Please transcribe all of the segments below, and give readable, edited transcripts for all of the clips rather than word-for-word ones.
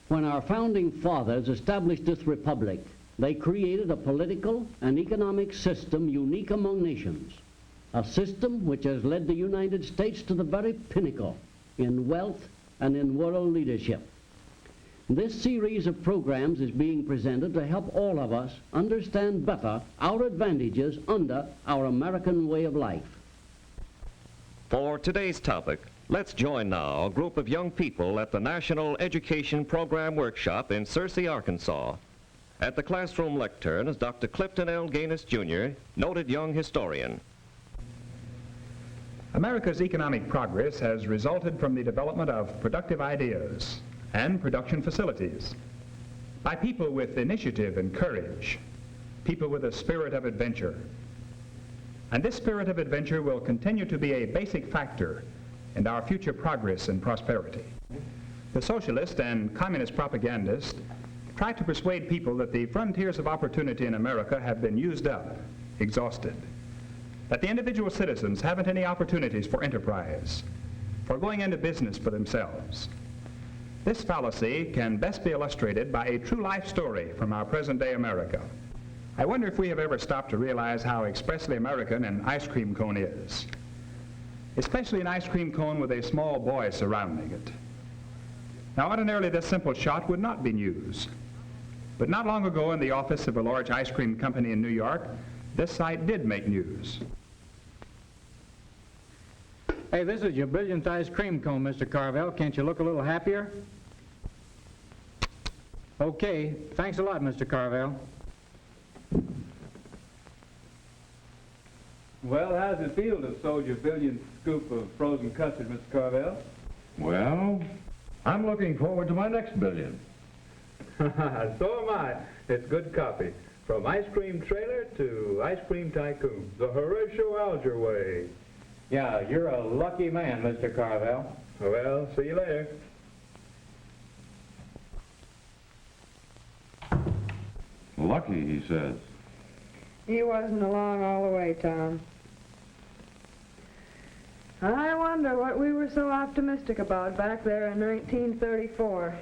When our founding fathers established this republic, they created a political and economic system unique among nations, a system which has led the United States to the very pinnacle in wealth and in world leadership. This series of programs is being presented to help all of us understand better our advantages under our American way of life. For today's topic, let's join now a group of young people at the National Education Program Workshop in Searcy, Arkansas. At the classroom lectern is Dr. Clifton L. Gaines, Jr., noted young historian. America's economic progress has resulted from the development of productive ideas and production facilities by people with initiative and courage, people with a spirit of adventure. And this spirit of adventure will continue to be a basic factor in our future progress and prosperity. The socialist and communist propagandists try to persuade people that the frontiers of opportunity in America have been used up, exhausted, that the individual citizens haven't any opportunities for enterprise, for going into business for themselves. This fallacy can best be illustrated by a true life story from our present-day America. I wonder if we have ever stopped to realize how expressly American an ice cream cone is, especially an ice cream cone with a small boy surrounding it. Now, ordinarily, this simple shot would not be news. But not long ago, in the office of a large ice cream company in New York, this sight did make news. Hey, this is your billionth ice cream cone, Mr. Carvel. Can't you look a little happier? Okay, thanks a lot, Mr. Carvel. Well, how does it feel to have sold your billionth scoop of frozen custard, Mr. Carvel? Well, I'm looking forward to my next billion. So am I. It's good copy. From ice cream trailer to ice cream tycoon. The Horatio Alger way. Yeah, you're a lucky man, Mr. Carvel. Well, see you later. Lucky, he says. He wasn't along all the way, Tom. I wonder what we were so optimistic about back there in 1934.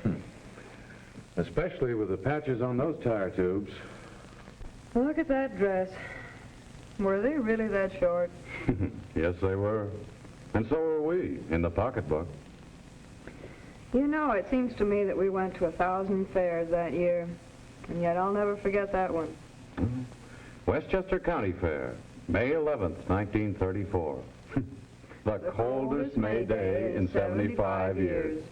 Especially with the patches on those tire tubes. Look at that dress. Were they really that short? Yes, they were. And so were we, in the pocketbook. You know, it seems to me that we went to 1,000 fairs that year, and yet I'll never forget that one. Westchester County Fair, May 11th, 1934. The coldest May day in 75 years.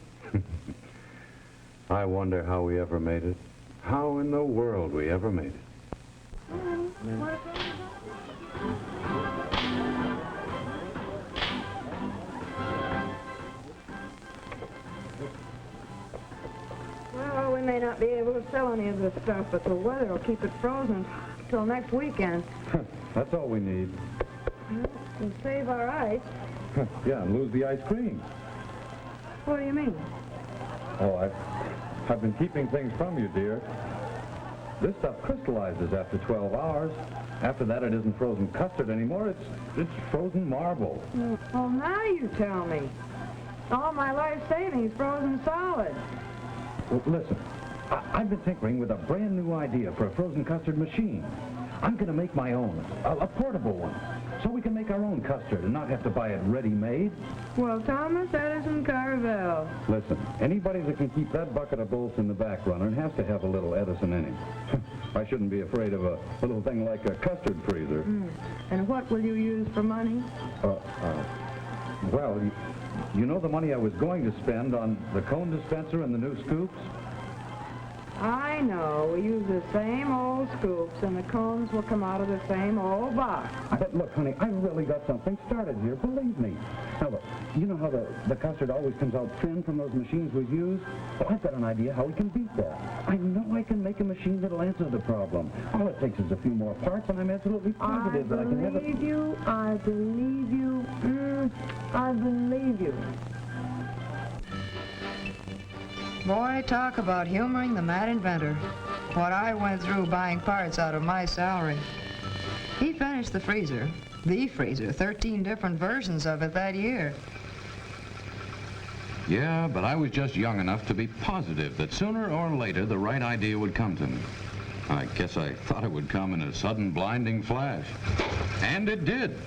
I wonder how we ever made it. How in the world we ever made it. Well, we may not be able to sell any of this stuff, but the weather will keep it frozen till next weekend. That's all we need. We'll save our ice. Yeah, and lose the ice cream. What do you mean? Oh, I've been keeping things from you, dear. This stuff crystallizes after 12 hours. After that, it isn't frozen custard anymore. It's frozen marble. Well, now you tell me. All my life savings frozen solid. Well, listen, I've been tinkering with a brand new idea for a frozen custard machine. I'm going to make my own, a portable one, so we can make our own custard and not have to buy it ready-made. Well, Thomas Edison Carvel. Listen, anybody that can keep that bucket of bolts in the back runner has to have a little Edison in him. I shouldn't be afraid of a little thing like a custard freezer. And what will you use for money? Well, you know the money I was going to spend on the cone dispenser and the new scoops? I know. We use the same old scoops, and the cones will come out of the same old box. But look, honey, I've really got something started here, believe me. Now, look, you know how the custard always comes out thin from those machines we use? Well, I've got an idea how we can beat that. I know I can make a machine that'll answer the problem. All it takes is a few more parts, and I'm absolutely positive that I can have it. I believe you. I believe you. I believe you. Boy, talk about humoring the mad inventor. What I went through buying parts out of my salary. He finished the freezer, 13 different versions of it that year. Yeah, but I was just young enough to be positive that sooner or later the right idea would come to me. I guess I thought it would come in a sudden blinding flash. And it did.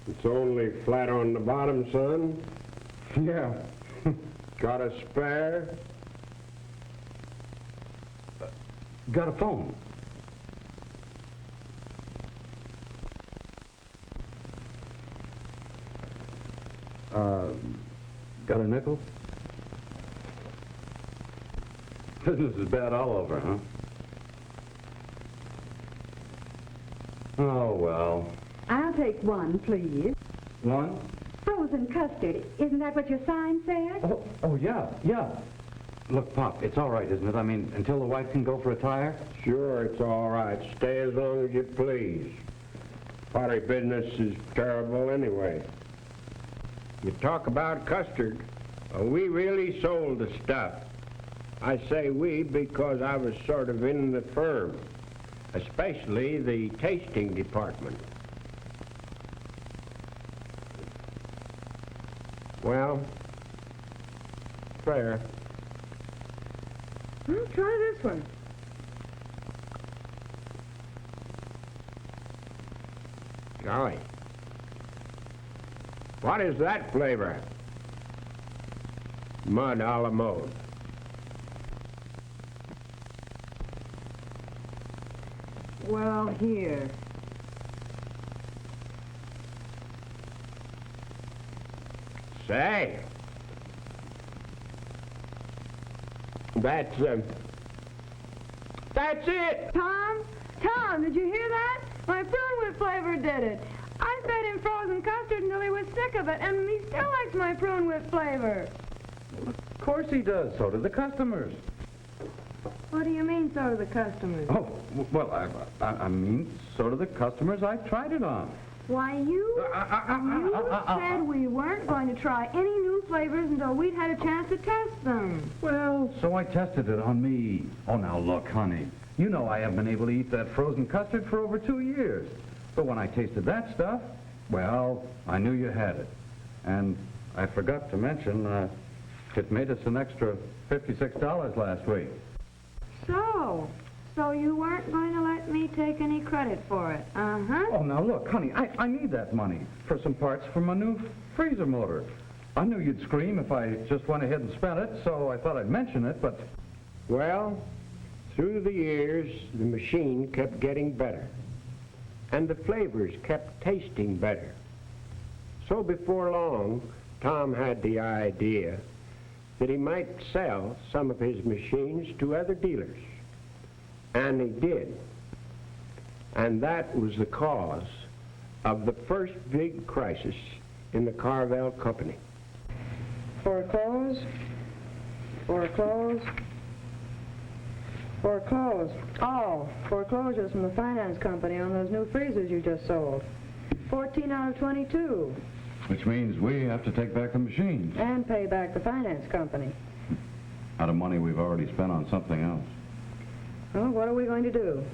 It's only flat on the bottom, son. Yeah. Got a spare? Got a phone. Got a nickel? Business is bad all over, huh? Oh, well. I'll take one, please. One? Frozen custard. Isn't that what your sign says? Oh, yeah. Look, Pop, it's all right, isn't it? I mean, until the wife can go for a tire? Sure, it's all right. Stay as long as you please. Pottery business is terrible anyway. You talk about custard. We really sold the stuff. I say we because I was sort of in the firm, especially the tasting department. Well, fair. Well, try this one. Golly. What is that flavor? Mud a la mode. Well, here. Say. That's it! Tom, did you hear that? My prune whip flavor did it. I fed him frozen custard until he was sick of it, and he still likes my prune whip flavor. Of course he does. So do the customers. What do you mean, so do the customers? Oh, well, I mean, so do the customers I tried it on. Why, you said we weren't going to try any new flavors until we'd had a chance to test them. Well, so I tested it on me. Oh, now look, honey. You know I haven't been able to eat that frozen custard for over 2 years. But when I tasted that stuff, well, I knew you had it. And I forgot to mention, it made us an extra $56 last week. So you weren't going to let me take any credit for it, uh-huh? Oh, now look, honey, I need that money for some parts for my new freezer motor. I knew you'd scream if I just went ahead and spent it, so I thought I'd mention it, but... Well, through the years, the machine kept getting better, and the flavors kept tasting better. So before long, Tom had the idea that he might sell some of his machines to other dealers. And he did. And that was the cause of the first big crisis in the Carvel Company. Foreclose? Oh, foreclosures from the finance company on those new freezers you just sold. 14 out of 22. Which means we have to take back the machines. And pay back the finance company. Out of money we've already spent on something else. Well, what are we going to do?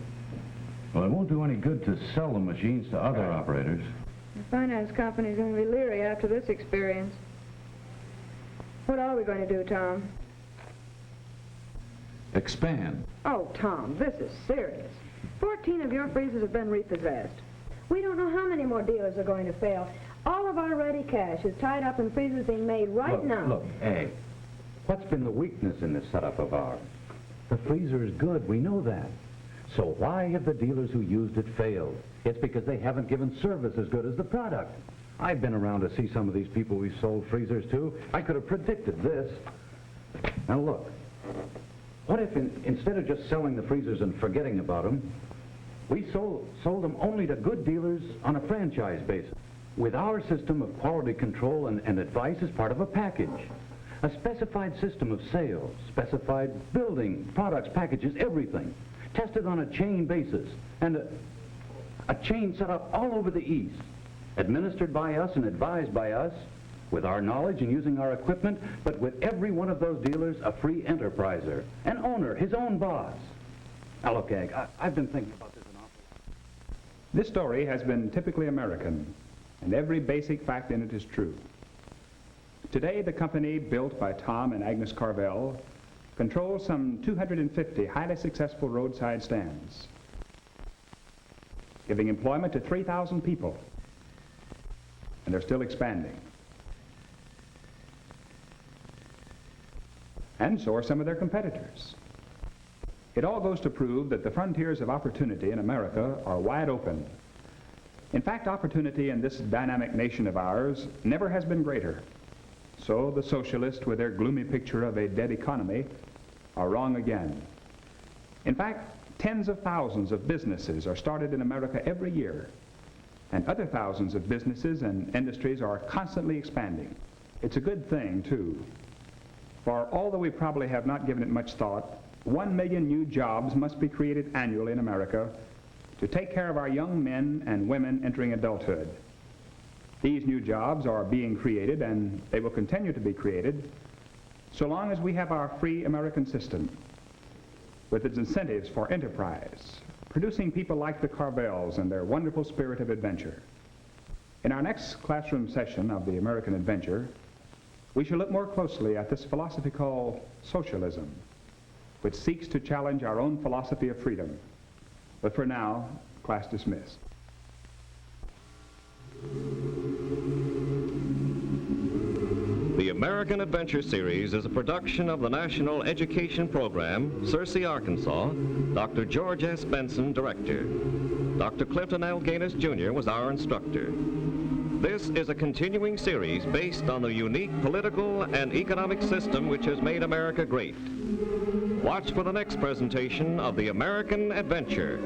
Well, it won't do any good to sell the machines to other operators. The finance company's going to be leery after this experience. What are we going to do, Tom? Expand. Oh, Tom, this is serious. 14 of your freezers have been repossessed. We don't know how many more dealers are going to fail. All of our ready cash is tied up in freezers being made right now. Look, hey, what's been the weakness in this setup of ours? The freezer is good, we know that. So why have the dealers who used it failed? It's because they haven't given service as good as the product. I've been around to see some of these people we sold freezers to. I could have predicted this. Now look, what if instead of just selling the freezers and forgetting about them, we sold them only to good dealers on a franchise basis, with our system of quality control and advice as part of a package. A specified system of sales, specified building, products, packages, everything. tested on a chain basis, and a chain set up all over the East, administered by us and advised by us, with our knowledge and using our equipment, but with every one of those dealers a free enterpriser, an owner, his own boss. Now look, Ag, I've been thinking about this an awful lot. This story has been typically American, and every basic fact in it is true. Today, the company built by Tom and Agnes Carvel controls some 250 highly successful roadside stands, giving employment to 3,000 people, and they're still expanding. And so are some of their competitors. It all goes to prove that the frontiers of opportunity in America are wide open. In fact, opportunity in this dynamic nation of ours never has been greater. So the socialists, with their gloomy picture of a dead economy, are wrong again. In fact, tens of thousands of businesses are started in America every year, and other thousands of businesses and industries are constantly expanding. It's a good thing, too. For although we probably have not given it much thought, 1 million new jobs must be created annually in America to take care of our young men and women entering adulthood. These new jobs are being created, and they will continue to be created so long as we have our free American system with its incentives for enterprise, producing people like the Carvels and their wonderful spirit of adventure. In our next classroom session of the American Adventure, we shall look more closely at this philosophy called socialism, which seeks to challenge our own philosophy of freedom. But for now, class dismissed. The American Adventure Series is a production of the National Education Program, Searcy, Arkansas. Dr. George S. Benson, director. Dr. Clifton L. Gaines, Jr. was our instructor. This is a continuing series based on the unique political and economic system which has made America great. Watch for the next presentation of the American Adventure.